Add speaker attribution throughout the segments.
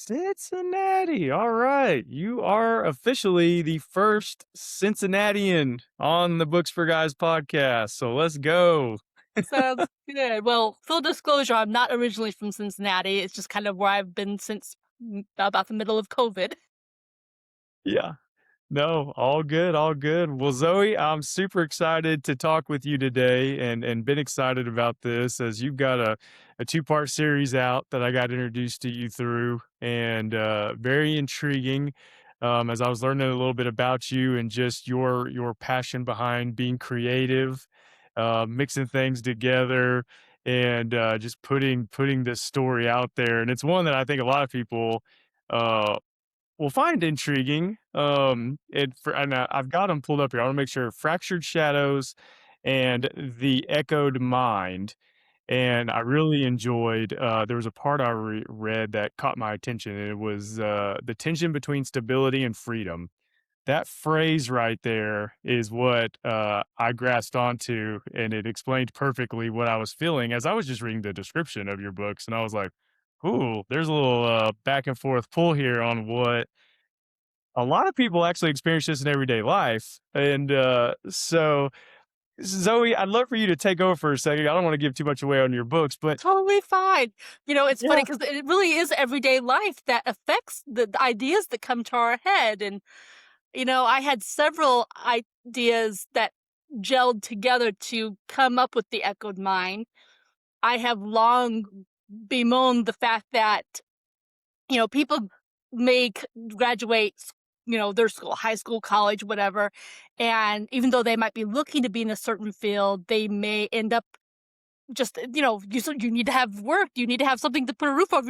Speaker 1: Cincinnati. All right. You are officially the first Cincinnatian on the Books for Guys podcast. So let's go.
Speaker 2: Sounds good. Well, full disclosure, I'm not originally from Cincinnati. It's just kind of where I've been since about the middle of COVID.
Speaker 1: Yeah. No, all good, all good. Well, Zoe, I'm super excited to talk with you today and been excited about this as you've got a two-part series out that I got introduced to you through and very intriguing. As I was learning a little bit about you and just your passion behind being creative, mixing things together and just putting this story out there. And it's one that I think a lot of people uh will find intriguing. I've got them pulled up here. I want to make sure Fractured Shadows and The Echoed Mind. And I really enjoyed, there was a part I read that caught my attention. And it was the tension between stability and freedom. That phrase right there is what I grasped onto, and it explained perfectly what I was feeling as I was just reading the description of your books. And I was like, ooh, there's a little back and forth pull here on what a lot of people actually experience this in everyday life. And so, Zoe, I'd love for you to take over for a second. I don't want to give too much away on your books, but
Speaker 2: Totally fine. It's funny
Speaker 1: yeah,
Speaker 2: because it really is everyday life that affects the ideas that come to our head. And, I had several ideas that gelled together to come up with the echoed mind. I have long bemoaned the fact that people may graduate, their school, high school, college, whatever. And even though they might be looking to be in a certain field, they may end up just, you need to have work. You need to have something to put a roof over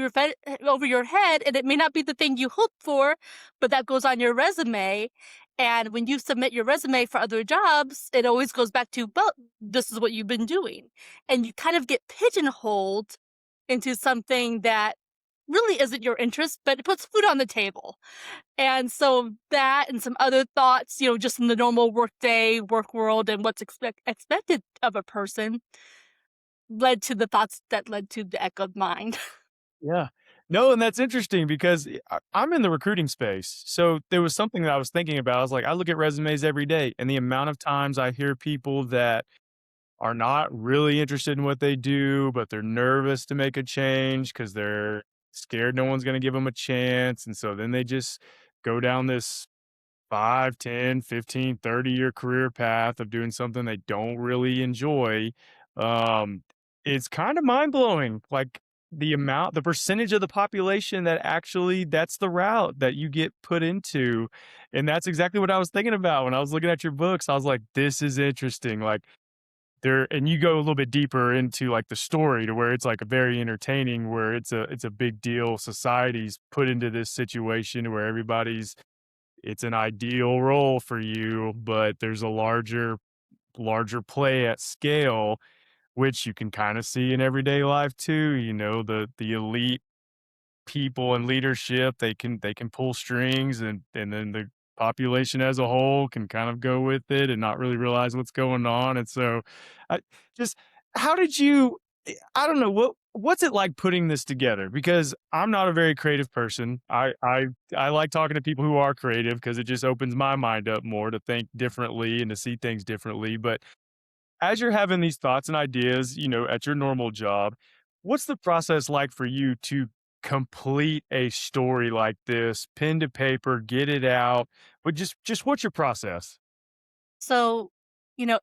Speaker 2: your head. And it may not be the thing you hope for, but that goes on your resume. And when you submit your resume for other jobs, it always goes back to, well, this is what you've been doing. And you kind of get pigeonholed into something that really isn't your interest, but it puts food on the table. And so that and some other thoughts, just in the normal workday, work world, and what's expected of a person led to the thoughts that led to the echoed mind.
Speaker 1: yeah. No, and that's interesting because I'm in the recruiting space. So there was something that I was thinking about. I was like, I look at resumes every day, and the amount of times I hear people that are not really interested in what they do, but they're nervous to make a change because they're scared no one's going to give them a chance. And so then they just go down this 5, 10, 15, 30-year career path of doing something they don't really enjoy. Um, it's kind of mind blowing. Like the percentage of the population that actually that's the route that you get put into. And that's exactly what I was thinking about when I was looking at your books. I was like, this is interesting. Like, there and you go a little bit deeper into like the story to where it's like a very entertaining where it's a big deal society's put into this situation where it's an ideal role for you but there's a larger play at scale which you can kind of see in everyday life too, the elite people in leadership, they can pull strings and then the population as a whole can kind of go with it and not really realize what's going on. And so I just how did you I don't know what's it like putting this together because I'm not a very creative person. I like talking to people who are creative because it just opens my mind up more to think differently and to see things differently. But as you're having these thoughts and ideas, at your normal job, what's the process like for you to complete a story like this, pen to paper, get it out? But just what's your process?
Speaker 2: So,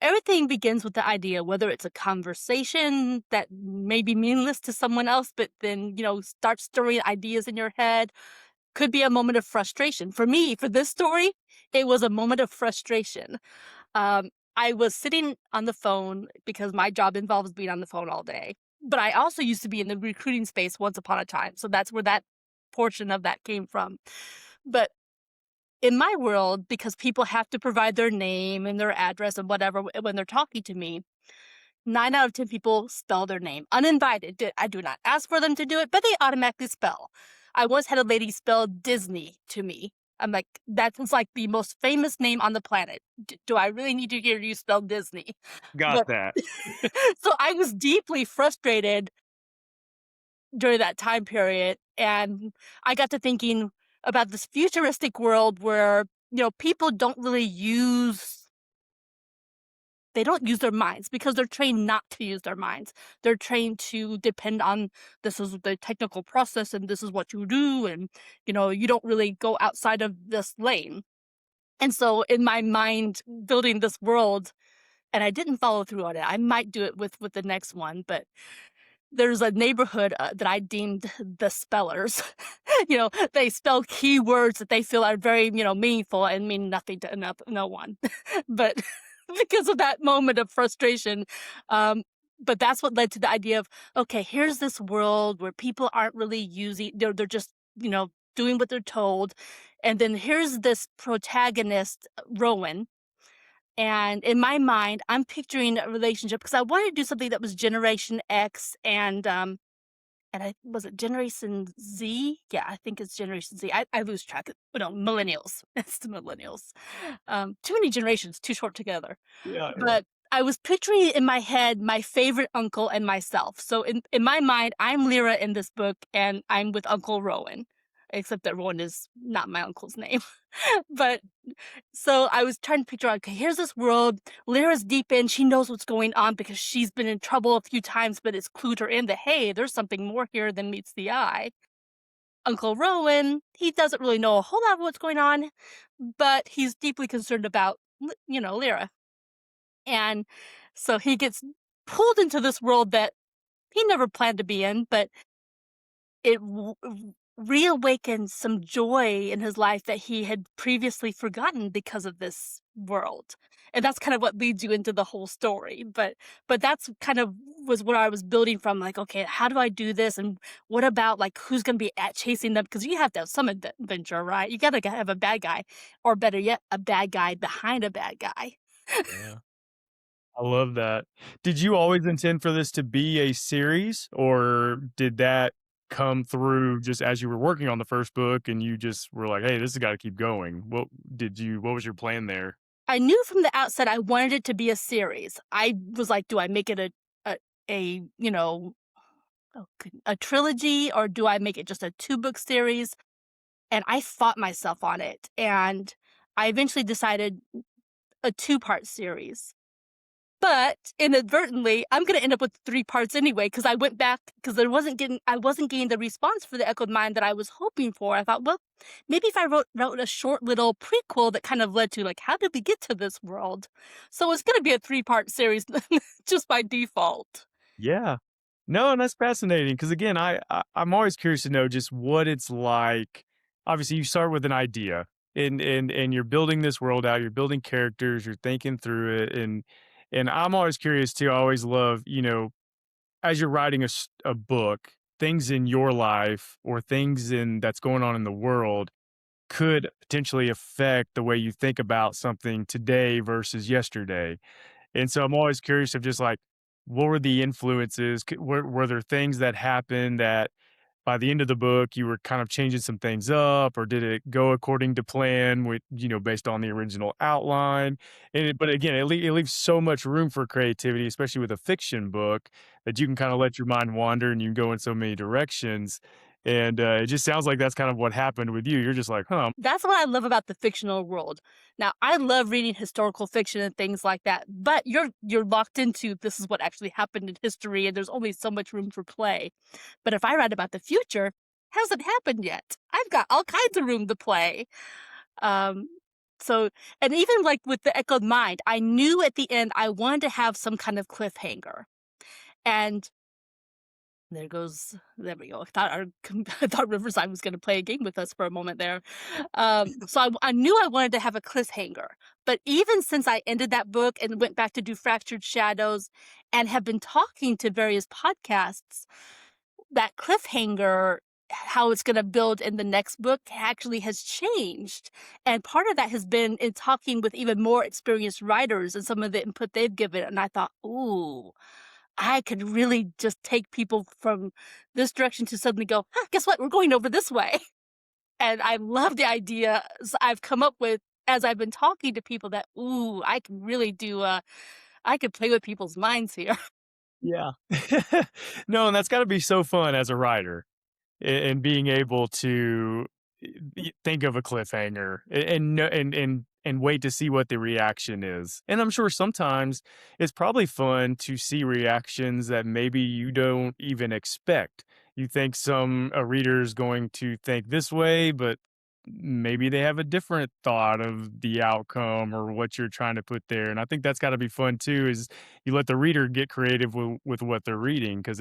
Speaker 2: everything begins with the idea, whether it's a conversation that may be meaningless to someone else, but then, start stirring ideas in your head. Could be a moment of frustration. For me, for this story, it was a moment of frustration. Um, I was sitting on the phone because my job involves being on the phone all day. But I also used to be in the recruiting space once upon a time. So that's where that portion of that came from. But in my world, because people have to provide their name and their address and whatever when they're talking to me, 9 out of 10 people spell their name uninvited. I do not ask for them to do it, but they automatically spell. I once had a lady spell Disney to me. I'm like, that's like the most famous name on the planet. Do I really need to hear you spell Disney?
Speaker 1: Got
Speaker 2: But
Speaker 1: that.
Speaker 2: so I was deeply frustrated during that time period. And I got to thinking about this futuristic world where, people don't really they don't use their minds because they're trained not to use their minds. They're trained to depend on this is the technical process and this is what you do. And, you don't really go outside of this lane. And so in my mind, building this world, and I didn't follow through on it. I might do it with the next one, but there's a neighborhood that I deemed the spellers. They spell keywords that they feel are very, meaningful and mean nothing to no one. But because of that moment of frustration, um, but that's what led to the idea of, okay, here's this world where people aren't really using, they're just, doing what they're told. And then here's this protagonist, Rowan, and in my mind, I'm picturing a relationship because I wanted to do something that was Generation X and I was it Generation Z? Yeah, I think it's Generation Z. I lose track of no, millennials. It's the millennials. Too many generations, too short together.
Speaker 1: Yeah, yeah.
Speaker 2: But I was picturing in my head my favorite uncle and myself. So in my mind, I'm Lyra in this book and I'm with Uncle Rowan. Except that Rowan is not my uncle's name. But so I was trying to picture, okay, here's this world. Lyra's deep in. She knows what's going on because she's been in trouble a few times, but it's clued her in that, hey, there's something more here than meets the eye. Uncle Rowan, he doesn't really know a whole lot of what's going on, but he's deeply concerned about, Lyra. And so he gets pulled into this world that he never planned to be in, but it reawakens some joy in his life that he had previously forgotten because of this world. And that's kind of what leads you into the whole story. But that's kind of was where I was building from, like, okay, how do I do this? And what about like who's gonna be at chasing them? Because you have to have some adventure, right? You gotta have a bad guy, or better yet, a bad guy behind a bad guy.
Speaker 1: Yeah. I love that. Did you always intend for this to be a series, or did that come through just as you were working on the first book and you just were like, "Hey, this has gotta keep going." What was your plan there?
Speaker 2: I knew from the outset I wanted it to be a series. I was like, do I make it a, a a trilogy, or do I make it just a 2-book series? And I fought myself on it. And I eventually decided a 2-part series. But inadvertently, I'm gonna end up with 3 parts anyway because I went back because I wasn't getting the response for the Echoed Mind that I was hoping for. I thought, well, maybe if I wrote a short little prequel that kind of led to, like, how did we get to this world? So it's gonna be a 3-part series just by default.
Speaker 1: Yeah. No, and that's fascinating because again, I'm always curious to know just what it's like. Obviously, you start with an idea and you're building this world out, you're building characters, you're thinking through it, and I'm always curious too. I always love, as you're writing a book, things in your life or things in that's going on in the world could potentially affect the way you think about something today versus yesterday. And so I'm always curious of just like, what were the influences? Were there things that happened that by the end of the book you were kind of changing some things up, or did it go according to plan with, based on the original outline? But again, it leaves so much room for creativity, especially with a fiction book, that you can kind of let your mind wander and you can go in so many directions. And it just sounds like that's kind of what happened with you. You're just like, huh,
Speaker 2: That's what I love about the fictional world. Now, I love reading historical fiction and things like that, but you're locked into this is what actually happened in history and there's only so much room for play. But if I write about the future, hasn't happened yet. I've got all kinds of room to play. Um so and even like with the Echoed Mind, I knew at the end I wanted to have some kind of cliffhanger. And there we go. I thought Riverside was gonna play a game with us for a moment there. So I knew I wanted to have a cliffhanger, but even since I ended that book and went back to do Fractured Shadows and have been talking to various podcasts, that cliffhanger, how it's gonna build in the next book actually has changed. And part of that has been in talking with even more experienced writers and some of the input they've given, and I thought, "Ooh, I could really just take people from this direction to suddenly go, huh, guess what? We're going over this way." And I love the ideas I've come up with as I've been talking to people that, ooh, I can really I could play with people's minds here.
Speaker 1: yeah. No, and that's got to be so fun as a writer. and being able to think of a cliffhanger and wait to see what the reaction is. And I'm sure sometimes it's probably fun to see reactions that maybe you don't even expect. You think a reader is going to think this way, but maybe they have a different thought of the outcome or what you're trying to put there. And I think that's got to be fun too. Is you let the reader get creative with what they're reading because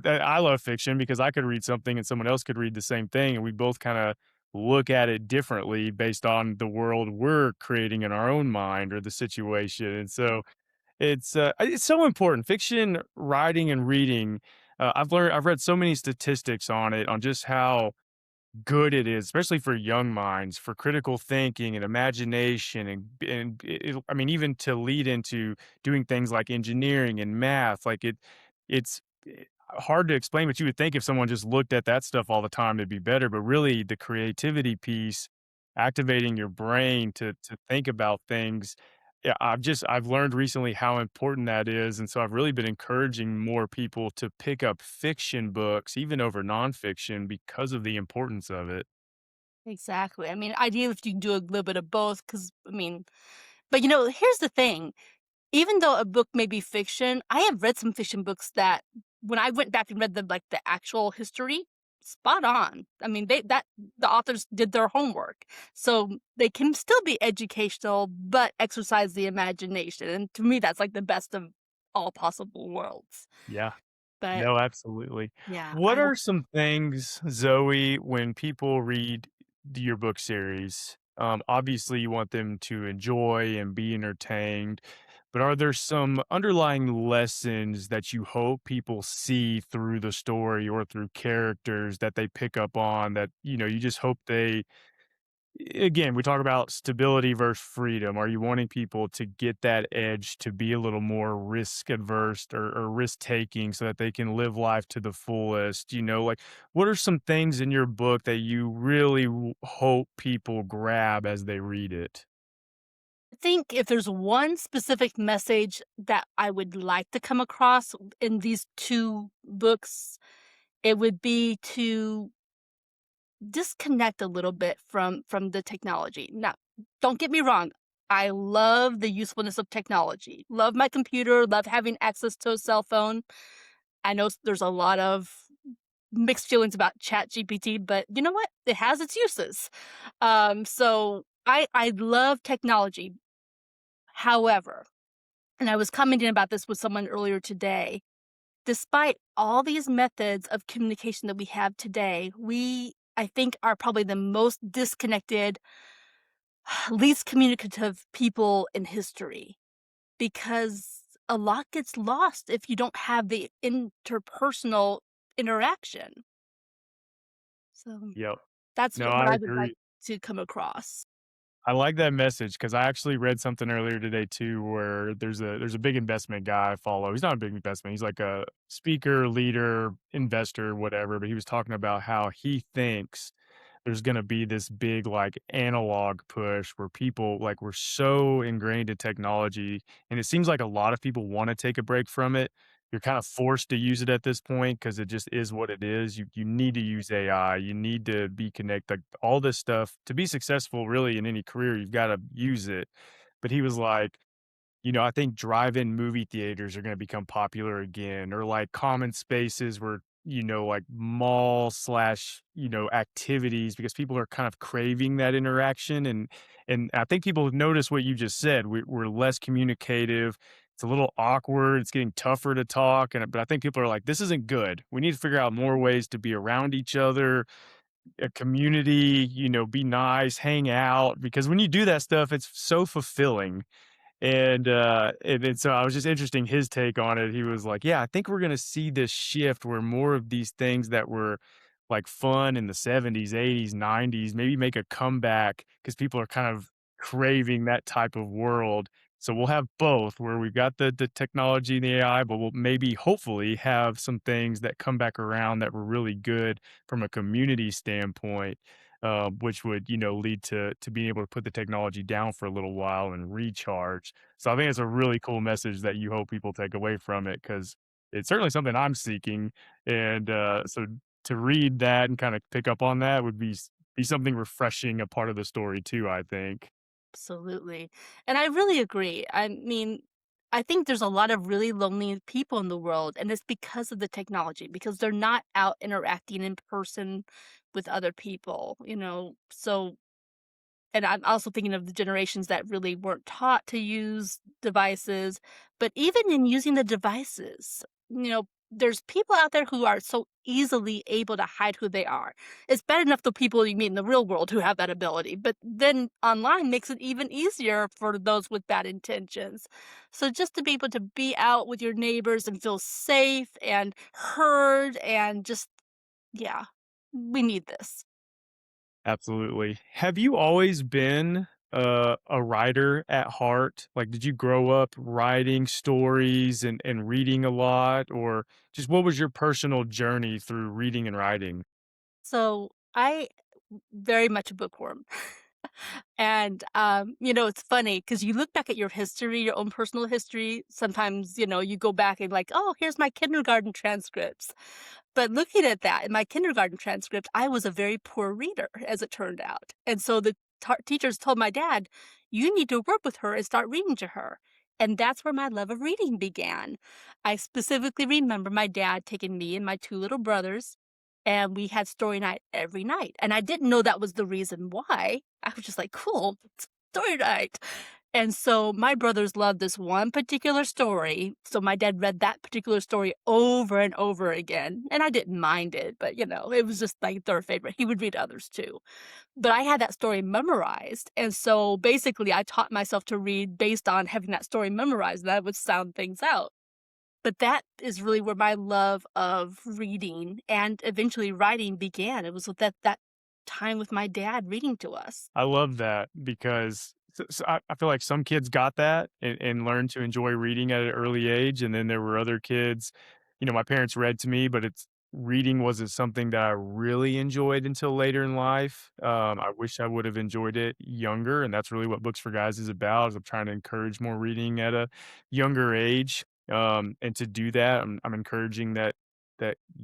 Speaker 1: I love fiction because I could read something and someone else could read the same thing, and we both kind of look at it differently based on the world we're creating in our own mind or the situation. And so it's so important. Fiction writing and reading. I've read so many statistics on it on just how good it is, especially for young minds, for critical thinking and imagination, I mean, even to lead into doing things like engineering and math. It's hard to explain, but you would think if someone just looked at that stuff all the time, it'd be better. But really, the creativity piece, activating your brain to think about things. Yeah, I've learned recently how important that is, and so I've really been encouraging more people to pick up fiction books, even over nonfiction, because of the importance of it.
Speaker 2: Exactly. I mean, ideally, if you can do a little bit of both, because I mean, but here's the thing. Even though a book may be fiction, I have read some fiction books that when I went back and read the actual history, spot on. I mean, the authors did their homework. So they can still be educational, but exercise the imagination. And to me, that's like the best of all possible worlds.
Speaker 1: Yeah.
Speaker 2: But
Speaker 1: No, absolutely.
Speaker 2: yeah,
Speaker 1: What are some things, Zoe, when people read your book series? Obviously, you want them to enjoy and be entertained, but are there some underlying lessons that you hope people see through the story or through characters that they pick up on that, you just hope they again, we talk about stability versus freedom. Are you wanting people to get that edge to be a little more risk adverse or risk taking so that they can live life to the fullest? Like what are some things in your book that you really hope people grab as they read it?
Speaker 2: I think if there's one specific message that I would like to come across in these two books, it would be to disconnect a little bit from the technology. Now, don't get me wrong. I love the usefulness of technology. Love my computer, love having access to a cell phone. I know there's a lot of mixed feelings about Chat GPT, but you know what? It has its uses. So I love technology. However, and I was commenting about this with someone earlier today, despite all these methods of communication that we have today, we, I think, are probably the most disconnected, least communicative people in history because a lot gets lost if you don't have the interpersonal interaction. So
Speaker 1: Yep.
Speaker 2: that's
Speaker 1: No,
Speaker 2: what
Speaker 1: I
Speaker 2: I would like
Speaker 1: agree.
Speaker 2: to come across.
Speaker 1: I like that message because I actually read something earlier today too, where there's a big investment guy I follow. He's not a big investment. He's like a speaker, leader, investor, whatever. But he was talking about how he thinks there's going to be this big like analog push where people like we're so ingrained in technology, and it seems like a lot of people want to take a break from it. You're kind of forced to use it at this point because it just is what it is. You need to use AI. You need to be connected. Like, all this stuff to be successful, really in any career, you've got to use it. But he was like, I think drive-in movie theaters are gonna become popular again, or like common spaces where, like mall slash, activities because people are kind of craving that interaction. And I think people have noticed what you just said. We're less communicative. It's a little awkward. It's getting tougher to talk. But I think people are like, this isn't good. We need to figure out more ways to be around each other, a community, be nice, hang out. Because when you do that stuff, it's so fulfilling. And so I was just interesting his take on it. He was like, "Yeah, I think we're gonna see this shift where more of these things that were like fun in the '70s, '80s, '90s maybe make a comeback because people are kind of craving that type of world." So we'll have both where we've got the technology and the AI, but we'll maybe hopefully have some things that come back around that were really good from a community standpoint, which would, lead to being able to put the technology down for a little while and recharge. So I think it's a really cool message that you hope people take away from it because it's certainly something I'm seeking. And so to read that and kinda pick up on that would be something refreshing, a part of the story too, I think.
Speaker 2: Absolutely. And I really agree. I mean, I think there's a lot of really lonely people in the world, and it's because of the technology, because they're not out interacting in person with other people, you know? So and I'm also thinking of the generations that really weren't taught to use devices, but even in using the devices, you know, there's people out there who are so easily able to hide who they are. It's bad enough the people you meet in the real world who have that ability, but then online makes it even easier for those with bad intentions. So just to be able to be out with your neighbors and feel safe and heard and just, yeah, we need this.
Speaker 1: Absolutely. Have you always been a writer at heart? Like, did you grow up writing stories and reading a lot, or just what was your personal journey through reading and writing?
Speaker 2: So I very much a bookworm. And, you know, it's funny because you look back at your history, your own personal history. Sometimes, you know, you go back and like, oh, here's my kindergarten transcripts. But looking at that in my kindergarten transcript, I was a very poor reader, as it turned out. And so the teachers told my dad, you need to work with her and start reading to her. And that's where my love of reading began. I specifically remember my dad taking me and my two little brothers, and we had story night every night. And I didn't know that was the reason why. I was just like, cool, story night. And so my brothers loved this one particular story. So my dad read that particular story over and over again. And I didn't mind it, but you know, it was just like their favorite. He would read others too. But I had that story memorized. And so basically, I taught myself to read based on having that story memorized. And I would sound things out. But that is really where my love of reading and eventually writing began. It was with that time with my dad reading to us.
Speaker 1: I love that because I feel like some kids got that and learned to enjoy reading at an early age, and then there were other kids. You know, my parents read to me, but it's reading wasn't something that I really enjoyed until later in life. I wish I would have enjoyed it younger, and that's really what Books for Guys is about. Is I'm trying to encourage more reading at a younger age, and to do that, I'm encouraging that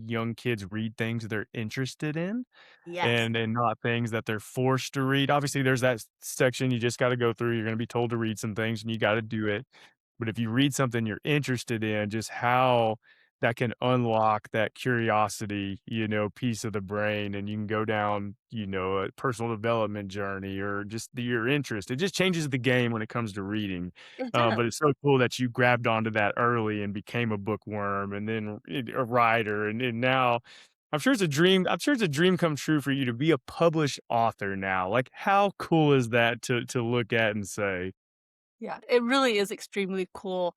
Speaker 1: young kids read things they're interested in
Speaker 2: Yes.
Speaker 1: and not things that they're forced to read. Obviously, there's that section you just gotta go through. You're gonna be told to read some things, and you gotta do it. But if you read something you're interested in, just how that can unlock that curiosity, piece of the brain, and you can go down, a personal development journey or just your interest. It just changes the game when it comes to reading.
Speaker 2: It
Speaker 1: But
Speaker 2: does.
Speaker 1: it's so cool that you grabbed onto that early and became a bookworm and then a writer, and now I'm sure it's a dream come true for you to be a published author now. Like, how cool is that to look at and say?
Speaker 2: Yeah, it really is extremely cool.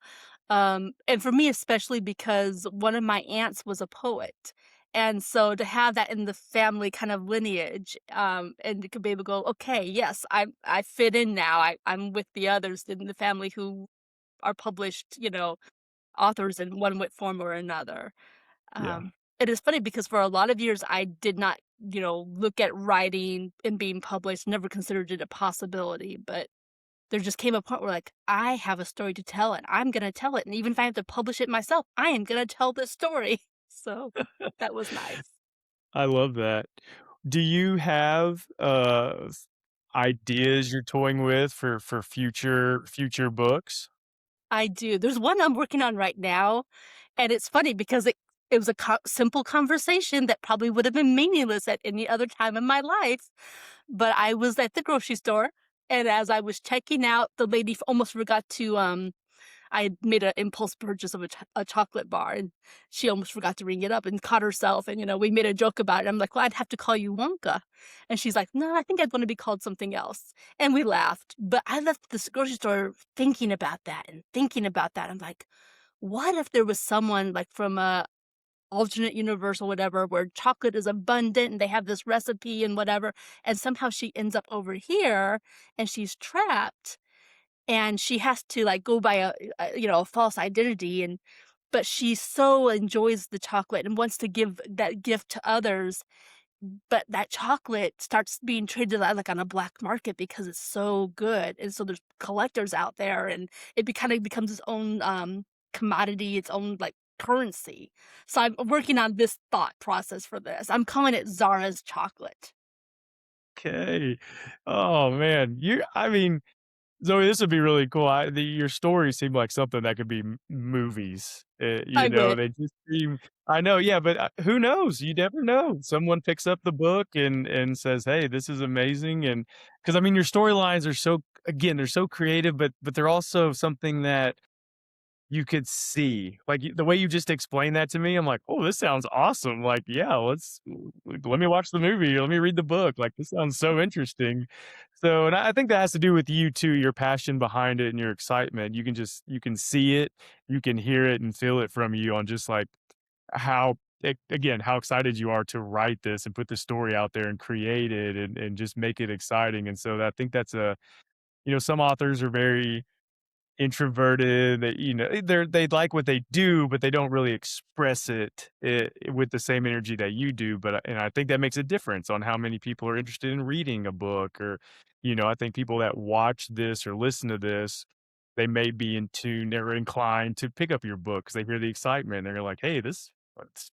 Speaker 2: And for me, especially because one of my aunts was a poet. And so to have that in the family kind of lineage, and to be able to go, okay, yes, I fit in now. I'm with the others in the family who are published, you know, authors in one way form or another.
Speaker 1: Yeah.
Speaker 2: It is funny because for a lot of years I did not, you know, look at writing and being published, never considered it a possibility, but there just came a point where like, I have a story to tell and I'm gonna tell it. And even if I have to publish it myself, I am gonna tell this story. So that was nice.
Speaker 1: I love that. Do you have, ideas you're toying with for future books?
Speaker 2: I do. There's one I'm working on right now, and it's funny because it was a simple conversation that probably would have been meaningless at any other time in my life. But I was at the grocery store, and as I was checking out, the lady almost forgot to I had made an impulse purchase of a chocolate bar, and she almost forgot to ring it up and caught herself, and, you know, we made a joke about it. I'm like, "Well, I'd have to call you Wonka." And she's like, "No, I think I'd wanna be called something else." And we laughed, but I left this grocery store thinking about that and thinking about that. I'm like, "What if there was someone, like, from a alternate universe or whatever, where chocolate is abundant and they have this recipe and whatever, and somehow she ends up over here and she's trapped and she has to, like, go by a false identity, and but she so enjoys the chocolate and wants to give that gift to others, but that chocolate starts being traded like, on a black market because it's so good, and so there's collectors out there, and it kinda becomes its own, commodity, its own, like, currency. So I'm working on this thought process for this. I'm calling it Zara's chocolate.
Speaker 1: Okay. Oh, man. I mean, Zoe, this would be really cool. Your stories seem like something that could be movies.
Speaker 2: I wish.
Speaker 1: They just seem. I know, yeah, but who knows? You never know. Someone picks up the book and says, "Hey, this is amazing," and because I mean, your storylines are so again, they're so creative, but they're also something that you could see, like, the way you just explained that to me, I'm like, "Oh, this sounds awesome." Like, yeah, let me watch the movie, let me read the book, like, this sounds so interesting. So, and I think that has to do with you too, your passion behind it and your excitement. You can see it, you can hear it and feel it from you on just, like, how again, how excited you are to write this and put the story out there and create it and just make it exciting, and so I think that's a some authors are very introverted, they like what they do, but they don't really express it, with the same energy that you do, and I think that makes a difference on how many people are interested in reading a book or, I think people that watch this or listen to this, they may be in tune or inclined to pick up your book because they hear the excitement, and they're like, "Hey, this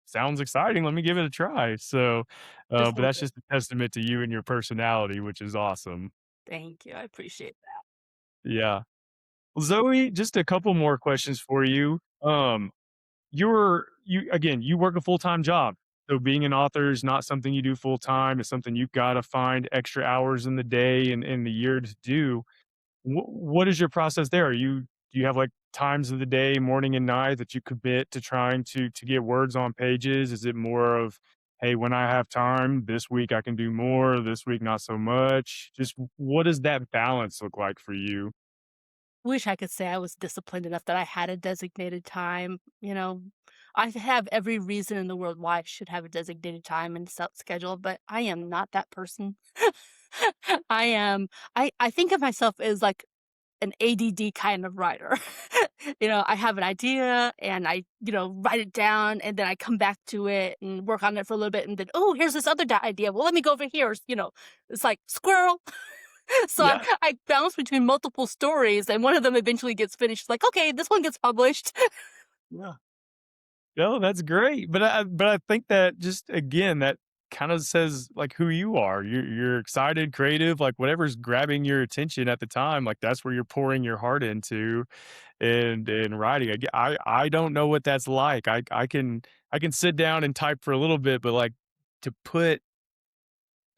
Speaker 1: sounds exciting, let me give it a try." So,
Speaker 2: Just
Speaker 1: but
Speaker 2: hope
Speaker 1: that's
Speaker 2: it.
Speaker 1: just a testament to you and your personality, which is awesome.
Speaker 2: Thank you. I appreciate that.
Speaker 1: Yeah. Well, Zoe, just a couple more questions for you. You work a full-time job. So being an author is not something you do full time. It's something you've got to find extra hours in the day and in the year to do. What is your process there? Do you have like times of the day, morning and night, that you commit to trying to get words on pages? Is it more of, hey, when I have time this week, I can do more. This week, not so much. Just what does that balance look like for you?
Speaker 2: Wish I could say I was disciplined enough that I had a designated time, you know? I have every reason in the world why I should have a designated time and set schedule, but I am not that person. I am I think of myself as, like, an ADD kind of writer. I have an idea and I write it down and then I come back to it and work on it for a little bit and then, "Oh, here's this other idea. Well, let me go over here." It's like squirrel. So I
Speaker 1: Yeah.
Speaker 2: I bounce between multiple stories and one of them eventually gets finished. Like, "Okay, this one gets published."
Speaker 1: Yeah. No, that's great, but I think that just again, that kinda says, like, who you are. You're excited, creative, like, whatever's grabbing your attention at the time, like, that's where you're pouring your heart into and writing. I don't know what that's like. I can sit down and type for a little bit, but, like, to put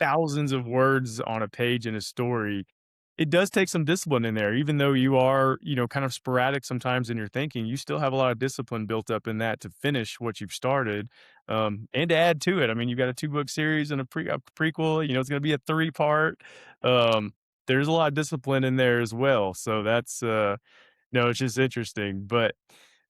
Speaker 1: thousands of words on a page in a story, it does take some discipline in there. Even though you are, kind of sporadic sometimes in your thinking, you still have a lot of discipline built up in that to finish what you've started, and to add to it. I mean, you've got a two-book series and a prequel. It's going to be a three-part. There's a lot of discipline in there as well. So that's no, it's just interesting. But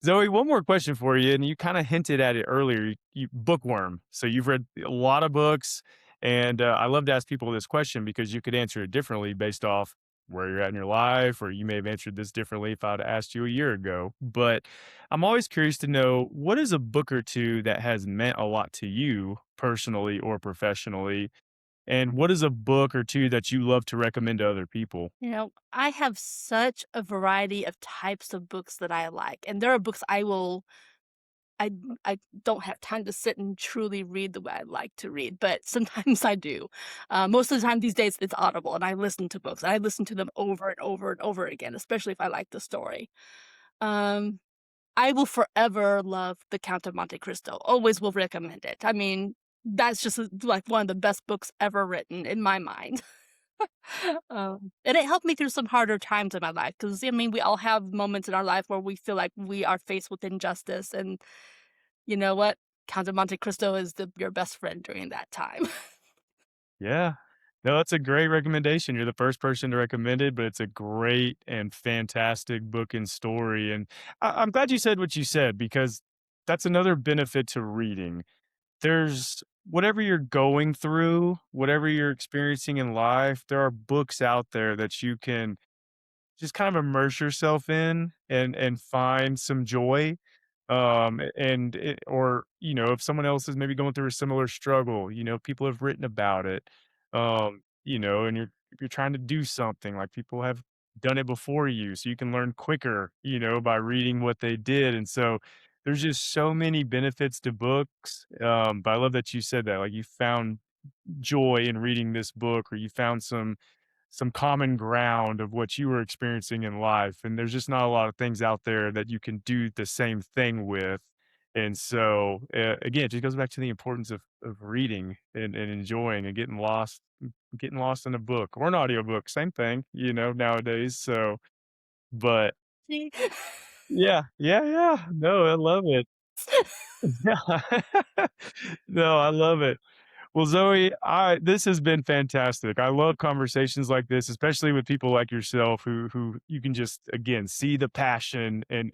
Speaker 1: Zoe, one more question for you, and you kind of hinted at it earlier. You bookworm, so you've read a lot of books, and I love to ask people this question because you could answer it differently based off where you're at in your life, or you may have answered this differently if I'd asked you a year ago. But I'm always curious to know, what is a book or two that has meant a lot to you personally or professionally, and what is a book or two that you love to recommend to other people?
Speaker 2: I have such a variety of types of books that I like, and there are books I don't have time to sit and truly read the way I like to read, but sometimes I do. Most of the time these days it's Audible, and I listen to books. I listen to them over and over and over again, especially if I like the story. Um, I will forever love The Count of Monte Cristo. Always will recommend it. I mean, that's just like one of the best books ever written in my mind. And it helped me through some harder times in my life because I mean, we all have moments in our life where we feel like we are faced with injustice, and you know what? Count of Monte Cristo is your best friend during that time.
Speaker 1: Yeah. No, that's a great recommendation. You're the first person to recommend it, but it's a great and fantastic book and story. And I'm glad you said what you said because that's another benefit to reading. There's whatever you're going through, whatever you're experiencing in life, there are books out there that you can just kind of immerse yourself in and find some joy, or if someone else is maybe going through a similar struggle, people have written about it, and you're trying to do something, like, people have done it before you, so you can learn quicker, by reading what they did, and so there's just so many benefits to books. But I love that you said that, like you found joy in reading this book, or you found some common ground of what you were experiencing in life. And there's just not a lot of things out there that you can do the same thing with. And so, again, it just goes back to the importance of reading and enjoying and getting lost in a book or an audiobook, same thing, nowadays. So, but
Speaker 2: See?
Speaker 1: yeah, yeah, yeah. No, I love it. Yeah. No, I love it. Well, Zoe, I this has been fantastic. I love conversations like this, especially with people like yourself who you can just again see the passion and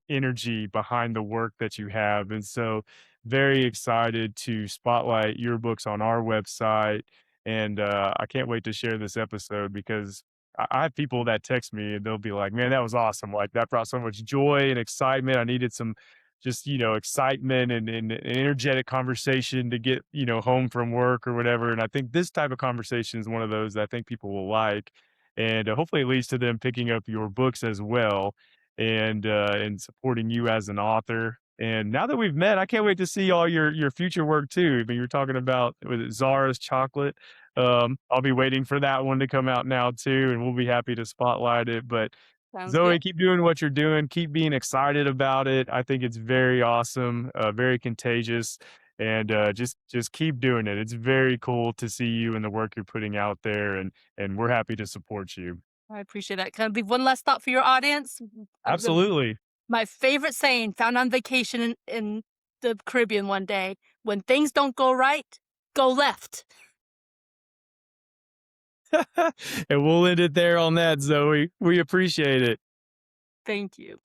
Speaker 1: energy behind the work that you have. And so very excited to spotlight your books on our website. And I can't wait to share this episode because I have people that text me and they'll be like, man, that was awesome. Like that brought so much joy and excitement. I needed some just excitement and energetic conversation to get home from work or whatever. And I think this type of conversation is one of those that I think people will like, and hopefully it leads to them picking up your books as well, and supporting you as an author. And now that we've met, I can't wait to see all your future work too. I mean, you're talking about with Zara's chocolate. I'll be waiting for that one to come out now too, and we'll be happy to spotlight it. But
Speaker 2: Sounds good.
Speaker 1: Zoe, keep doing what you're doing. Keep being excited about it. I think it's very awesome, very contagious, and just keep doing it. It's very cool to see you and the work you're putting out there, and we're happy to support you.
Speaker 2: I appreciate that. Can I leave one last thought for your audience?
Speaker 1: Absolutely.
Speaker 2: My favorite saying found on vacation in the Caribbean one day: when things don't go right, go left.
Speaker 1: And we'll end it there on that, Zoe. We appreciate it.
Speaker 2: Thank you.